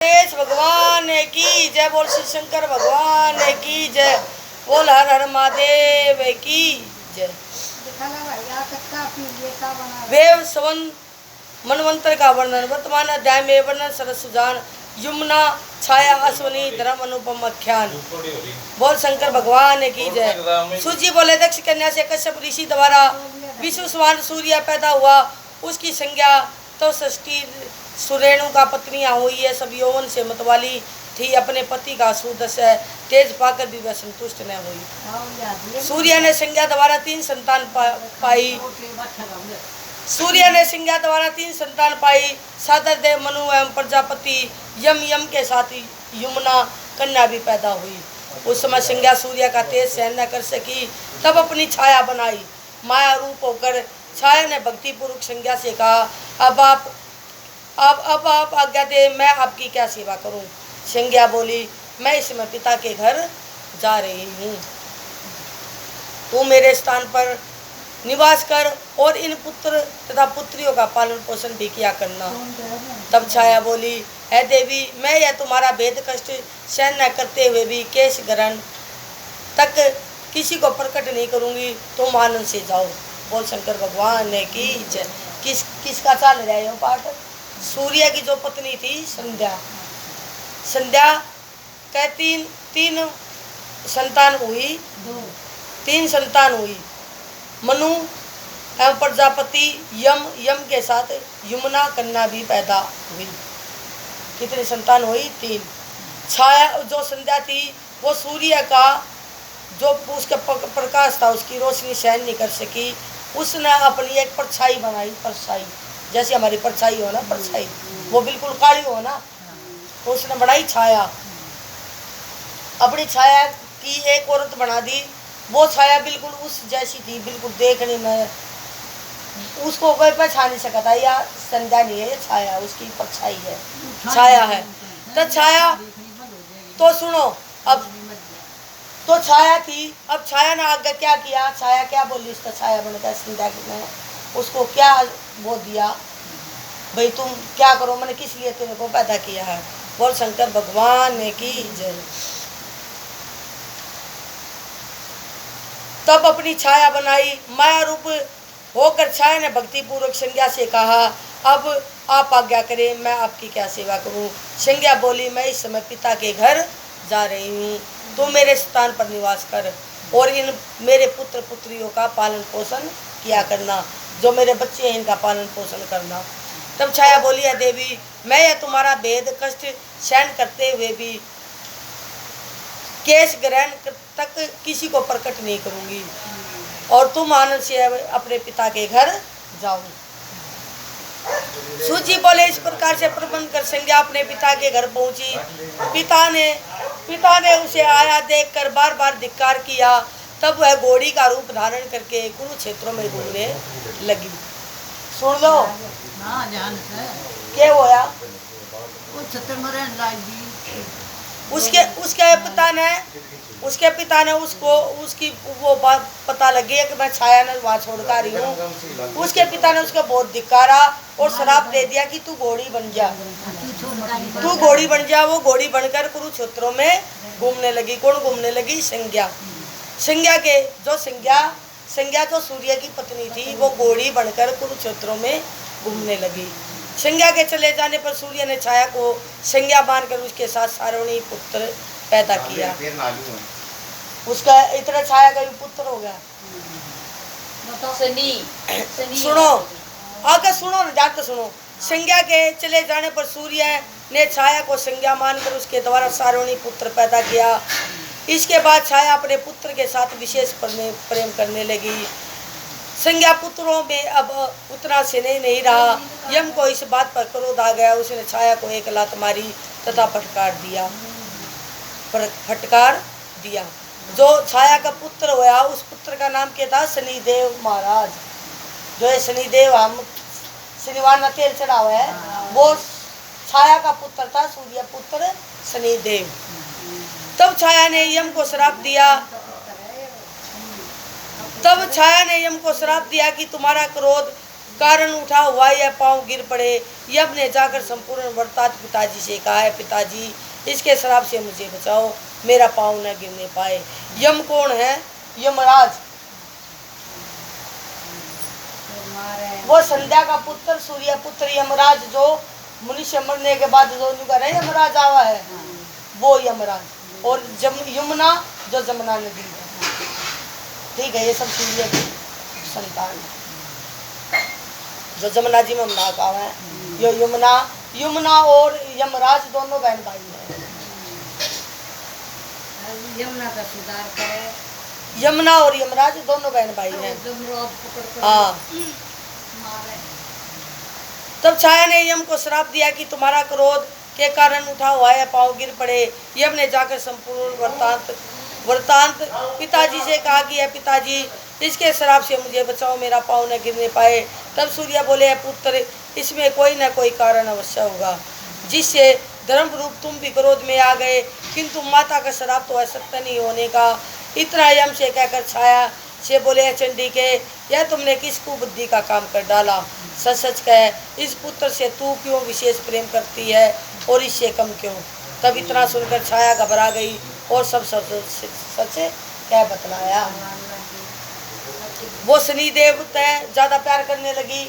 गणेश भगवान की जय। बोल श्री शंकर भगवान की जय। बोल हर हर महादेव की जय। वेव सवन मनवंतर का वर्णन। वर्तमान अध्याय में वर्णन सरस सुजान यमुना छाया अश्वनी धर्म अनुपम आख्यान। बोल शंकर भगवान की जय। सूजी बोले दक्ष कन्या से कश्यप ऋषि द्वारा विश्व समान सूर्य पैदा हुआ। उसकी संज्ञा तो षष्ठी सुरेणु का पत्नियां हुई है। सब यौवन से मतवाली थी। अपने पति का सुदशा तेज पाकर भी वह संतुष्ट न हुई। सूर्य ने संज्ञा द्वारा तीन संतान पाई। सूर्य ने संज्ञा द्वारा तीन संतान पाई। सादर देव मनु एवं प्रजापति यम के साथ यमुना कन्या भी पैदा हुई। उस समय संज्ञा सूर्य का तेज सहन न कर सकी, तब अपनी छाया बनाई। माया रूप होकर छाया ने भक्ति पूर्वक संज्ञा से कहा, अब आप आज्ञा दे, मैं आपकी क्या सेवा करूं। संज्ञा बोली, मैं इस समय पिता के घर जा रही हूं, तू मेरे स्थान पर निवास कर और इन पुत्र तथा पुत्रियों का पालन पोषण भी किया करना। तब छाया बोली, है देवी, मैं यह तुम्हारा भेद कष्ट सहन न करते हुए भी केश ग्रहण तक किसी को प्रकट नहीं करूंगी। तुम आनंद से जाओ। बोल शंकर भगवान ने की जय। किसका चल रहा है पाठ? सूर्य की जो पत्नी थी संध्या। संध्या का तीन संतान हुई। तीन संतान हुई। मनु एवं प्रजापति यम के साथ यमुना कन्या भी पैदा हुई। कितनी संतान हुई? तीन। छाया जो संध्या थी वो सूर्य का जो उसका प्रकाश था उसकी रोशनी सहन नहीं कर सकी। उसने अपनी एक परछाई बनाई। परछाई जैसे हमारी परछाई हो ना, परछाई वो बिल्कुल काली हो ना, तो उसने बनाई छाया। अपनी छाया की एक औरत बना दी। वो छाया बिल्कुल उस जैसी थी, बिल्कुल देखने में उसको कोई पहचान नहीं सकता। या संध्या नहीं है, ये छाया उसकी परछाई है, छाया है। तो छाया तो सुनो, अब तो छाया थी। अब छाया ने आगे क्या किया? छाया क्या बोली? उसका छाया बनकर संध्या ने उसको क्या वो दिया, भाई तुम क्या करो, मैंने किस लिए तुम्हें को पैदा किया है। बोल शंकर भगवान की जय। तब अपनी छाया बनाई। माया रूप होकर छाया ने भक्ति पूर्वक संज्ञा से कहा, अब आप आज्ञा करें, मैं आपकी क्या सेवा करूं। संज्ञा बोली, मैं इस समय पिता के घर जा रही हूँ, तो मेरे स्थान पर निवास कर और इन मेरे पुत्र पुत्रियों का पालन पोषण किया करना। जो मेरे बच्चे हैं इनका पालन पोषण करना। तब छाया बोली, है देवी, मैं यह तुम्हारा भेद कष्ट सहन करते हुए भी केश ग्रहण तक किसी को प्रकट नहीं करूंगी और तुम आनंद से अपने पिता के घर जाओ। सूची बोले, इस प्रकार से प्रबंध कर संज्ञा अपने पिता के घर पहुंची। पिता ने उसे आया देखकर बार बार धिक्कार किया। तब वह घोड़ी का रूप धारण करके कुरुक्षेत्रों में घूमने लगी। सुन लो क्या होया? उसके पिता ने उसको उसकी वो बात पता लगी है कि मैं छाया ने वहाँ छोड़ कर रही हूँ। उसके पिता ने उसको बहुत धिक्कारा और श्राप दे दिया कि तू घोड़ी बन जा, तू घोड़ी बन जा। वो घोड़ी बनकर कुरुक्षेत्रों में घूमने लगी। कौन घूमने लगी? संज्ञा। संज्ञा जो सूर्य की पत्नी थी वो घोड़ी बनकर कुरुक्षेत्रों में घूमने लगी। संज्ञा के चले जाने पर सूर्य ने छाया को संज्ञा मानकर उसके साथ सारवणी पुत्र पैदा किया। उसका इतना छाया का भी पुत्र हो गया। सुनो आगे, सुनो ध्यान से सुनो। संज्ञा के चले जाने पर सूर्य ने छाया को संज्ञा मानकर उसके द्वारा सारवणी पुत्र पैदा किया। इसके बाद छाया अपने पुत्र के साथ विशेष प्रेम करने लगी। संज्ञा पुत्रों में अब उतना स्नेह नहीं रहा। यम को इस बात पर क्रोध आ गया। उसने छाया को एक लात मारी तथा फटकार दिया। जो छाया का पुत्र हुआ उस पुत्र का नाम क्या था? शनिदेव महाराज। जो है शनिदेव, हम शनिवार में तेल चढ़ा हुआ है, वो छाया का पुत्र था, सूर्य पुत्र शनिदेव। तब छाया ने यम को श्राप दिया कि तुम्हारा क्रोध कारण उठा हुआ यह पांव गिर पड़े। यम ने जाकर संपूर्ण वृत्तांत पिताजी से कहा है, पिताजी इसके श्राप से मुझे बचाओ, मेरा पांव न गिरने पाए। यम कौन है? यमराज, वो संध्या का पुत्र, सूर्य पुत्र यमराज, जो मनुष्य मरने के बाद जो है यमराज आवा है, वो यमराज। और यमुना जो जमुना नदी है, ठीक है, ये सब सूर्य की संतान है, जो जमुना जी में नाक आवा है। ये यमुना और यमराज दोनों बहन भाई हैं। यमुना का सुधार करे, यमुना और यमराज दोनों बहन भाई हैं। हाँ, तब छाया ने यम को श्राप दिया कि तुम्हारा क्रोध के कारण उठा हुआ है पांव गिर पड़े। यम ने जाकर संपूर्ण वृत्तांत पिताजी से कहा कि पिताजी इसके श्राप से मुझे बचाओ, मेरा पांव न गिरने पाए। तब सूर्य बोले, पुत्र इसमें कोई न कोई कारण अवश्य होगा जिससे धर्म रूप तुम भी क्रोध में आ गए, किंतु माता का श्राप तो असत्य नहीं होने का। इतना यम से कहकर छाया से बोले, चंडी के यह तुमने किस कुबुद्धि का काम कर डाला, सच सच कह, इस पुत्र से तू क्यों विशेष प्रेम करती है और इससे कम क्यों? तब इतना सुनकर छाया घबरा गई और सब सच कह बतलाया। वो शनिदेव तय ज्यादा प्यार करने लगी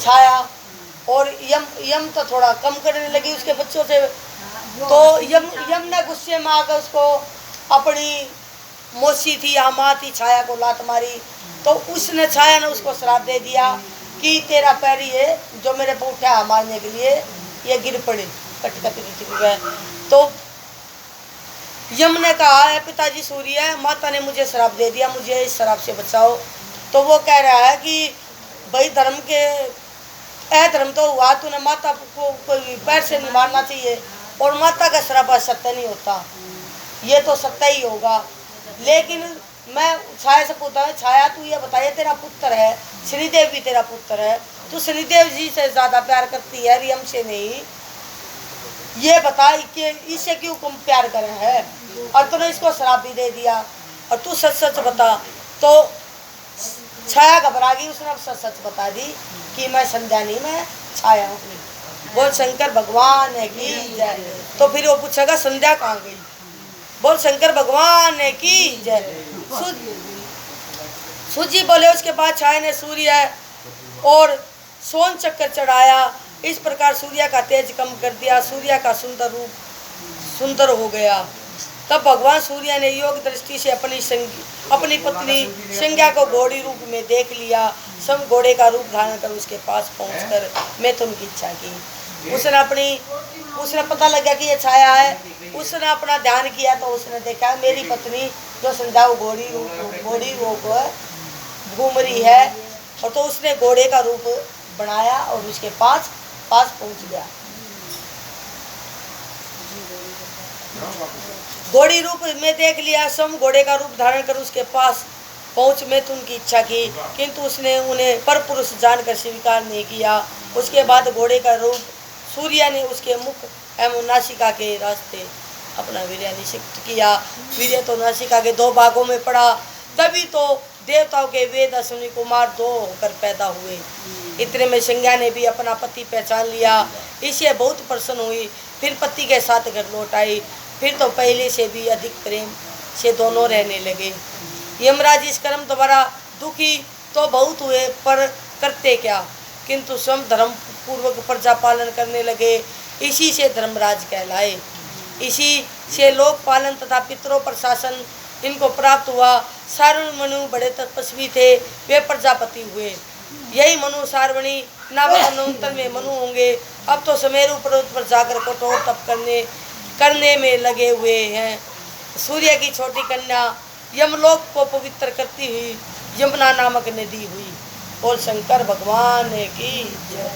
छाया, और यम तो थोड़ा कम करने लगी उसके बच्चों से। तो यम ने गुस्से में आकर उसको, अपनी मौसी थी या माँ थी, छाया को लात मारी। तो उसने, छाया ने उसको श्राप दे दिया कि तेरा पैर ये जो मेरे पे उठा मारने के लिए, ये गिर पड़े कट। तो यम ने कहा है, पिताजी सूर्य, माता ने मुझे श्राप दे दिया, मुझे इस श्राप से बचाओ। तो वो कह रहा है कि भाई धर्म के अधर्म तो हुआ, तूने माता को कोई पैर से नहीं मारना चाहिए, और माता का श्राप सत्य नहीं होता, ये तो सत्य ही होगा। लेकिन मैं छाया से पूछता हूँ, छाया तू ये बताइए, तेरा पुत्र है, शनिदेव भी तेरा पुत्र है, तू शनिदेव जी से ज्यादा प्यार करती है, यम से नहीं, ये बता कि इससे क्यों कम प्यार करे है, और तूने इसको श्राप भी दे दिया, और तू सच सच बता। तो छाया घबरा गई, उसने अब सच सच बता दी कि मैं संध्या नहीं, मैं छाया हूँ। बोल शंकर भगवान की जय। तो फिर वो पूछेगा संध्या कहाँ गई? बोल शंकर भगवान की जय। सूजी बोले, उसके बाद छाया ने सूर्य और सोन चक्कर चढ़ाया, इस प्रकार सूर्य का तेज कम कर दिया, सूर्य का सुंदर रूप सुंदर हो गया। तब भगवान सूर्य ने योग दृष्टि से अपनी पत्नी संज्ञा को घोड़ी रूप में देख लिया। सब घोड़े का रूप धारण कर उसके पास पहुंचकर मैं तुमकी इच्छा की। उसने पता लगा कि ये छाया है, उसने अपना ध्यान किया तो उसने देखा मेरी पत्नी जो संध्या घोड़ी रूप घूम रही है, और तो उसने घोड़े का रूप बनाया और उसके पास पहुंच गया। घोड़ी रूप में देख लिया, सम घोड़े का रूप धारण कर उसके पास पहुंच में तो उनकी इच्छा की, किंतु उसने उन्हें परपुरुष जानकर स्वीकार नहीं किया। उसके बाद घोड़े का रूप सूर्य ने उसके मुख एवं नासिका के रास्ते अपना वीर्य निषिक्त किया। वीर्य तो नासिका के 2 भागों में पड़ा, तभी तो देवताओं के वेद अश्विनी कुमार 2 होकर पैदा हुए। इतने में संज्ञा ने भी अपना पति पहचान लिया, इससे बहुत प्रसन्न हुई, फिर पति के साथ घर लौट आई। फिर तो पहले से भी अधिक प्रेम से दोनों रहने लगे। यमराज इस कर्म द्वारा दुखी तो बहुत हुए, पर करते क्या, किंतु स्वयं धर्म पूर्वक प्रजा पालन करने लगे। इसी से धर्मराज कहलाए। इसी से लोक पालन तथा पितरों पर शासन इनको प्राप्त हुआ। सारण मनु बड़े तपस्वी थे, वे प्रजापति हुए। यही मनु सारवणी नामांतर में मनु होंगे। अब तो सुमेरु पर्वत पर जाकर कठोर तप करने में लगे हुए हैं। सूर्य की छोटी कन्या यमलोक को पवित्र करती हुई यमुना नामक नदी हुई। बोल शंकर भगवान की जय।